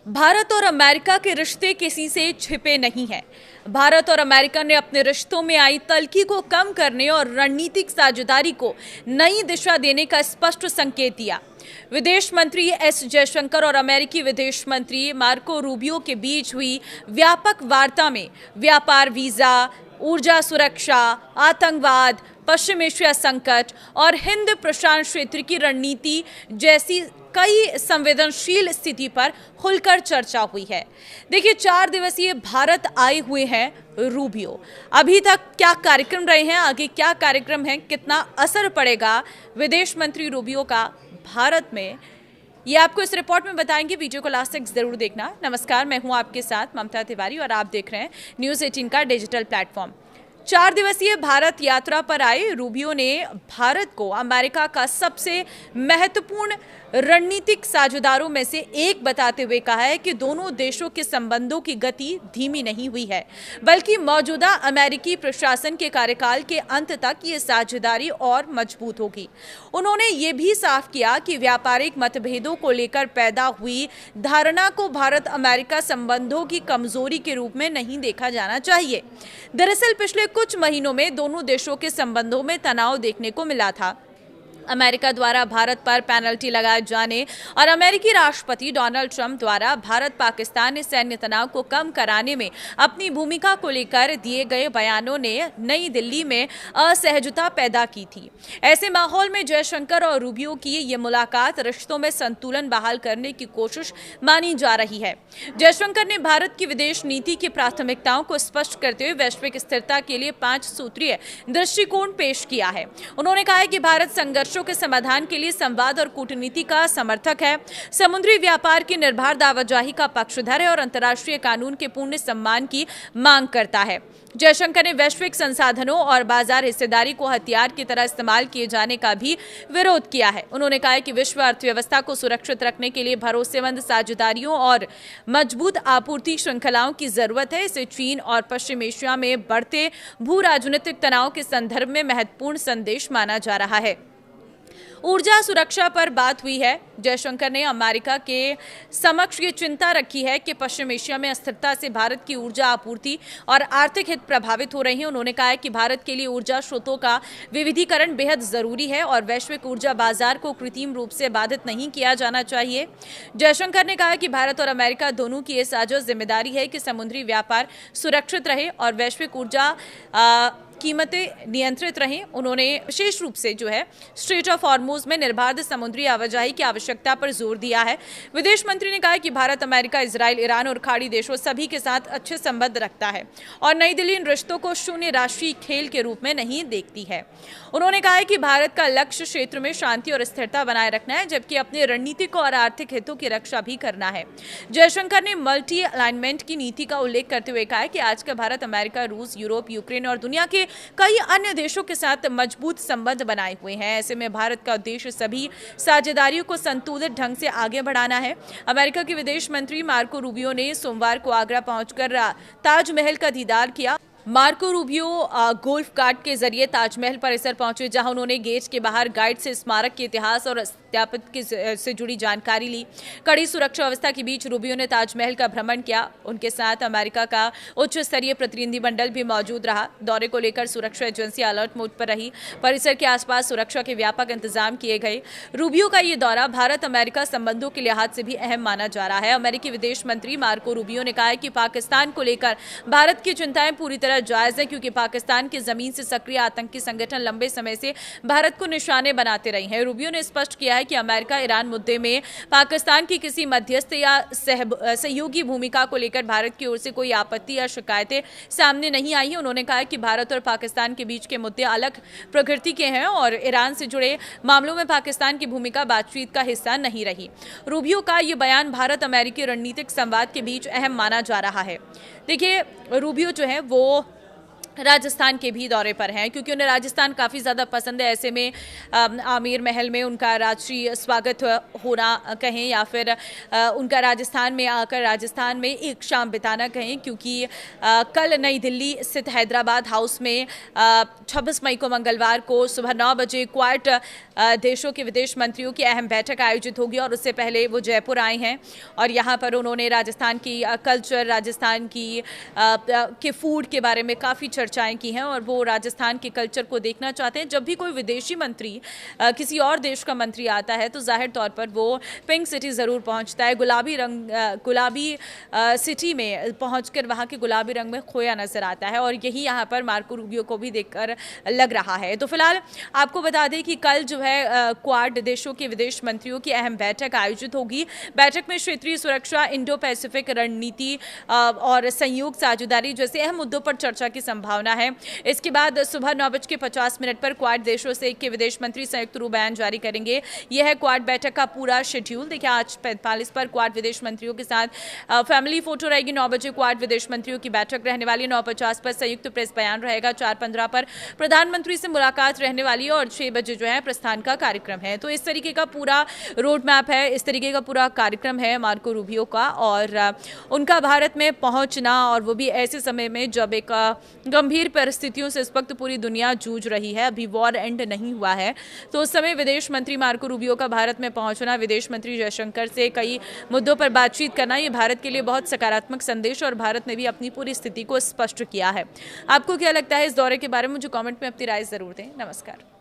भारत और अमेरिका के रिश्ते किसी से छिपे नहीं हैं। भारत और अमेरिका ने अपने रिश्तों में आई तल्खी को कम करने और रणनीतिक साझेदारी को नई दिशा देने का स्पष्ट संकेत दिया। विदेश मंत्री एस जयशंकर और अमेरिकी विदेश मंत्री मार्को रूबियो के बीच हुई व्यापक वार्ता में व्यापार, वीजा, ऊर्जा सुरक्षा, आतंकवाद, पश्चिम एशिया संकट और हिंद प्रशांत क्षेत्र की रणनीति जैसी कई संवेदनशील स्थिति पर खुलकर चर्चा हुई है। देखिए, 4 दिवसीय भारत आए हुए हैं रूबियो। अभी तक क्या कार्यक्रम रहे हैं, आगे क्या कार्यक्रम है, कितना असर पड़ेगा विदेश मंत्री रूबियो का भारत में, ये आपको इस रिपोर्ट में बताएंगे। वीडियो को लास्ट तक जरूर देखना। नमस्कार, मैं हूं आपके साथ ममता तिवारी और आप देख रहे हैं न्यूज़ 18 का डिजिटल प्लेटफॉर्म। 4 दिवसीय भारत यात्रा पर आए रूबियो ने भारत को अमेरिका का सबसे महत्वपूर्ण रणनीतिक साझेदारों में से एक बताते हुए कहा है कि दोनों देशों के संबंधों की गति धीमी नहीं हुई है, बल्कि मौजूदा अमेरिकी प्रशासन के कार्यकाल के अंत तक ये साझेदारी और मजबूत होगी। उन्होंने ये भी साफ किया कि व्यापारिक मतभेदों को लेकर पैदा हुई धारणा को भारत अमेरिका संबंधों की कमजोरी के रूप में नहीं देखा जाना चाहिए। दरअसल पिछले कुछ महीनों में दोनों देशों के संबंधों में तनाव देखने को मिला था। अमेरिका द्वारा भारत पर पेनल्टी लगाए जाने और अमेरिकी राष्ट्रपति डोनाल्ड ट्रंप द्वारा भारत पाकिस्तान सैन्य तनाव को कम कराने में अपनी भूमिका को लेकर दिए गए बयानों ने नई दिल्ली में असहजता पैदा की थी। ऐसे माहौल में जयशंकर और रूबियो की ये मुलाकात रिश्तों में संतुलन बहाल करने की कोशिश मानी जा रही है। जयशंकर ने भारत की विदेश नीति की प्राथमिकताओं को स्पष्ट करते हुए वैश्विक स्थिरता के लिए 5 सूत्रीय दृष्टिकोण पेश किया है। उन्होंने कहा है कि भारत संघर्ष के समाधान के लिए संवाद और कूटनीति का समर्थक है, समुद्री व्यापार की निर्बाध आवाजाही का पक्षधर है और अंतर्राष्ट्रीय कानून के पूर्ण सम्मान की मांग करता है। जयशंकर ने वैश्विक संसाधनों और बाजार हिस्सेदारी को हथियार की तरह इस्तेमाल किए जाने का भी विरोध किया है। उन्होंने कहा है कि विश्व अर्थव्यवस्था को सुरक्षित रखने के लिए भरोसेमंद साझेदारियों और मजबूत आपूर्ति श्रृंखलाओं की जरूरत है। इसे चीन और पश्चिम एशिया में बढ़ते भू राजनीतिक तनाव के संदर्भ में महत्वपूर्ण संदेश माना जा रहा है। ऊर्जा सुरक्षा पर बात हुई है। जयशंकर ने अमेरिका के समक्ष ये चिंता रखी है कि पश्चिम एशिया में अस्थिरता से भारत की ऊर्जा आपूर्ति और आर्थिक हित प्रभावित हो रहे हैं। उन्होंने कहा है कि भारत के लिए ऊर्जा स्रोतों का विविधीकरण बेहद जरूरी है और वैश्विक ऊर्जा बाजार को कृत्रिम रूप से बाधित नहीं किया जाना चाहिए। जयशंकर ने कहा कि भारत और अमेरिका दोनों की ये साझा जिम्मेदारी है कि समुद्री व्यापार सुरक्षित रहे और वैश्विक ऊर्जा कीमतें नियंत्रित रहें। उन्होंने विशेष रूप से स्ट्रेट ऑफ हॉर्मुज में निर्बाध समुद्री आवाजाही की आवश्यकता पर जोर दिया है। विदेश मंत्री ने कहा कि भारत अमेरिका, इजराइल, ईरान और खाड़ी देशों सभी के साथ अच्छे संबंध रखता है और नई दिल्ली इन रिश्तों को शून्य राष्ट्रीय खेल के रूप में नहीं देखती है। उन्होंने कहा कि भारत का लक्ष्य क्षेत्र में शांति और स्थिरता बनाए रखना है, जबकि अपने रणनीतिक और आर्थिक हितों की रक्षा भी करना है। जयशंकर ने मल्टी अलाइनमेंट की नीति का उल्लेख करते हुए कहा कि आज का भारत अमेरिका, रूस, यूरोप, यूक्रेन और दुनिया के कई अन्य देशों के साथ मजबूत संबंध बनाए हुए हैं। ऐसे में भारत का उद्देश्य सभी साझेदारियों को संतुलित ढंग से आगे बढ़ाना है। अमेरिका के विदेश मंत्री मार्को रूबियो ने सोमवार को आगरा पहुंचकर ताजमहल का दीदार किया। मार्को रूबियो गोल्फ कार्ट के जरिए ताजमहल परिसर पहुंचे, जहां उन्होंने गेट के बाहर गाइड से स्मारक के इतिहास और स्थापत्य से जुड़ी जानकारी ली। कड़ी सुरक्षा व्यवस्था के बीच रूबियो ने ताजमहल का भ्रमण किया। उनके साथ अमेरिका का उच्च स्तरीय प्रतिनिधिमंडल भी मौजूद रहा। दौरे को लेकर सुरक्षा एजेंसी अलर्ट मोड पर रही। परिसर के आसपास सुरक्षा के व्यापक इंतजाम किए गए। रूबियो का ये दौरा भारत अमेरिका संबंधों के लिहाज से भी अहम माना जा रहा है। अमेरिकी विदेश मंत्री मार्को रूबियो ने कहा है कि पाकिस्तान को लेकर भारत की चिंताएं पूरी तरह जायज है, क्योंकि पाकिस्तान की जमीन से सक्रिय आतंकी संगठन लंबे समय से भारत को निशाने बनाते रहे हैं। रूबियो ने स्पष्ट किया है कि अमेरिका ईरान मुद्दे में पाकिस्तान की किसी मध्यस्थ या सहयोगी भूमिका को लेकर भारत की ओर से कोई आपत्ति या शिकायतें सामने नहीं आई है। उन्होंने कहा कि भारत और पाकिस्तान के बीच के मुद्दे अलग प्रकृति के हैं और ईरान से जुड़े मामलों में पाकिस्तान की भूमिका बातचीत का हिस्सा नहीं रही। रूबियो का ये बयान भारत अमेरिकी रणनीतिक संवाद के बीच अहम माना जा रहा है। देखिए, रूबियो वो राजस्थान के भी दौरे पर हैं, क्योंकि उन्हें राजस्थान काफ़ी ज़्यादा पसंद है। ऐसे में आमेर महल में उनका राष्ट्रीय स्वागत होना कहें, या फिर उनका राजस्थान में आकर राजस्थान में एक शाम बिताना कहें, क्योंकि कल नई दिल्ली स्थित हैदराबाद हाउस में 26 मई को मंगलवार को सुबह 9 बजे क्वाड देशों के विदेश मंत्रियों की अहम बैठक आयोजित होगी। और उससे पहले वो जयपुर आए हैं और यहाँ पर उन्होंने राजस्थान की कल्चर, राजस्थान की के फूड के बारे में काफ़ी चर्चाएं की हैं, और वो राजस्थान के कल्चर को देखना चाहते हैं। जब भी कोई विदेशी मंत्री किसी और देश का मंत्री आता है तो जाहिर तौर पर वो पिंक सिटी ज़रूर पहुंचता है, गुलाबी सिटी में पहुंचकर वहां के गुलाबी रंग में खोया नजर आता है, और यही यहां पर मार्को रूबियो को भी देखकर लग रहा है। तो फिलहाल आपको बता दें कि कल जो है क्वाड देशों के विदेश मंत्रियों की अहम बैठक आयोजित होगी। बैठक में क्षेत्रीय सुरक्षा, इंडो पैसिफिक रणनीति और संयुक्त साझेदारी जैसे अहम मुद्दों पर चर्चा की संभावना है। इसके बाद सुबह 9:50 पर क्वाड देशों से के विदेश मंत्री संयुक्त रूप बयान जारी करेंगे। यह है क्वाड बैठक का पूरा शेड्यूल। देखिए, आज 45 पर क्वाड विदेश मंत्रियों के साथ फैमिली फोटो रहेगी। 9 बजे क्वाड विदेश मंत्रियों की बैठक रहने वाली। 9:50 पर संयुक्त प्रेस बयान रहेगा। 4:15 पर प्रधानमंत्री से मुलाकात रहने वाली है, और 6 बजे जो है प्रस्थान का कार्यक्रम है। तो इस तरीके का पूरा रोड मैप है, इस तरीके का पूरा कार्यक्रम है मार्को रूबियो का, और उनका भारत में पहुंचना, और वो भी ऐसे समय में जब एक गंभीर परिस्थितियों से इस वक्त पूरी दुनिया जूझ रही है, अभी वॉर एंड नहीं हुआ है। तो उस समय विदेश मंत्री मार्को रूबियो का भारत में पहुंचना, विदेश मंत्री जयशंकर से कई मुद्दों पर बातचीत करना, ये भारत के लिए बहुत सकारात्मक संदेश, और भारत ने भी अपनी पूरी स्थिति को स्पष्ट किया है। आपको क्या लगता है इस दौरे के बारे में? मुझे कमेंट में अपनी राय जरूर दें। नमस्कार।